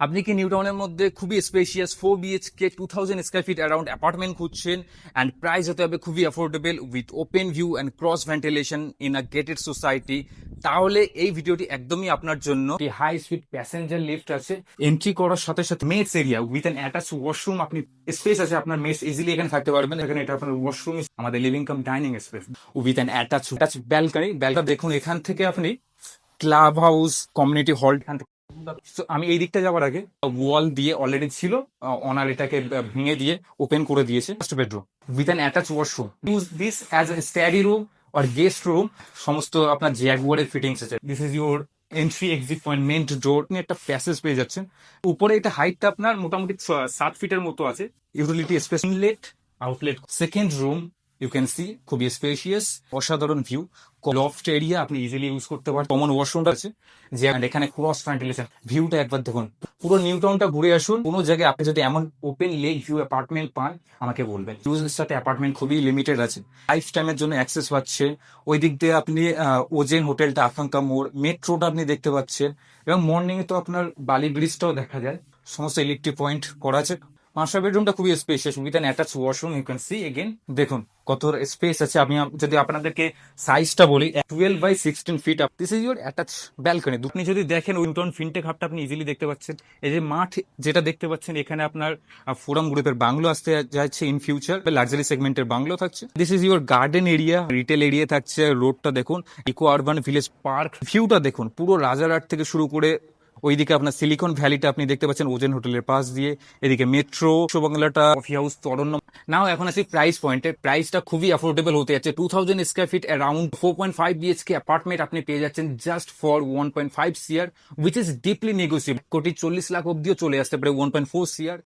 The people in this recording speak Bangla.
আপনি কি নিউ টাউনের মধ্যে খুবই spacious 4 BHK 2000 square feet around apartment খুঁজছেন অ্যান্ড প্রাইস হতে হবে খুবই affordable with open view and cross ventilation in a gated society, তাহলে এই ভিডিওটি একদমই আপনার জন্য। হাই স্পিড প্যাসেঞ্জার লিফট আছে, এন্ট্রি করার সাথে সাথে meds area with an attach washroom, আপনি স্পেস আছে আপনার মেস ইজিলি এখানে থাকতে পারবেন। এখানে এটা আপনার ওয়াশরুম, আমাদের living cum dining space with an attach balcony. দেখুন, এখান থেকে আপনি club house, community hall. So, আমি এই দিকটা যাওয়ার আগে ওয়াল দিয়ে অলরেডি ছিল, অনার এটাকে ভেঙে দিয়ে ওপেন করে দিয়েছে। First bedroom with an attach washroom, use this as a study room or guest room. সমস্ত আপনার জ্যাগুয়ারের ফিটিংস আছে। This is your entry exit point, main door. আপনি একটা প্যাসেজ পেয়ে যাচ্ছেন। উপরে এটা হাইটটা আপনার মোটামুটি 7 ফিটের মতো আছে। Utility space, inlet outlet. Second room you can see খুবই স্পেশিয়াস, অসাধারণ ভিউ। লফট এরিয়া আপনি ইজিলি ইউজ করতে পারেন। কমন ওয়াশরুমটা আছে যে, এখানে ক্রস ভেন্টিলেশন। ভিউটা একবার দেখুন, পুরো নিউ টাউনটা ঘুরে আসুন। কোনো জায়গায় আপনি যদি এমন ওপেন লেক ভিউ অ্যাপার্টমেন্ট পান আমাকে বলবেন। ইউজের সাথে অ্যাপার্টমেন্ট খুবই লিমিটেড আছে, লাইফ টাইমের জন্য অ্যাক্সেস পাচ্ছে। ওই দিক দিয়ে আপনি ওজেন হোটেলটা, আকাঙ্ক্ষা মোড়, মেট্রোটা আপনি দেখতে পাচ্ছেন। এবং মর্নিং এ তো আপনার বালি ব্রিজটাও দেখা যায়। সমস্ত ইলেকট্রিক পয়েন্ট করা আছে। মাস্টার বেডরুমটা খুবই spacious with an attach washroom. You can see again, দেখুন কত স্পেস আছে। আমি যদি আপনাদেরকে সাইজটা বলি, 12 by 16 feet. This is your attach balcony. আপনি যদি দেখেন উইন্টন ফিনটেক হাবটা আপনি ইজিলি দেখতে পাচ্ছেন। এই যে মাঠ যেটা দেখতে পাচ্ছেন, এখানে আপনার ফোরাম গ্রুপের বাংলো আসতে যাচ্ছে ইন ফিউচার, লাক্সারি সেগমেন্টের বাংলো থাকছে। This is your garden area, retail area থাকছে। রোডটা দেখুন, ইকো আরবান ভিলেজ পার্ক। ভিউটা দেখুন, পুরো রাজারহাট থেকে শুরু করে ওইদিকে আপনার সিলিকন ভ্যালিটা আপনি দেখতে পাচ্ছেন ওজেন হোটেলের পাশ দিয়ে। এদিকে মেট্রো, বাংলাটা, কফি হাউস, তরণ্য। নাও এখন আসি প্রাইস পয়েন্টে। প্রাইসটা খুবই অ্যাফোর্ডেবল হতে যাচ্ছে। 2000 square feet around 4.5 BHK apartment আপনি পেয়ে যাচ্ছেন just for 1.5 CR, which is deeply negotiable. 1,40,00,000 অব্দিও চলে আসতে পারে 1.4 CR।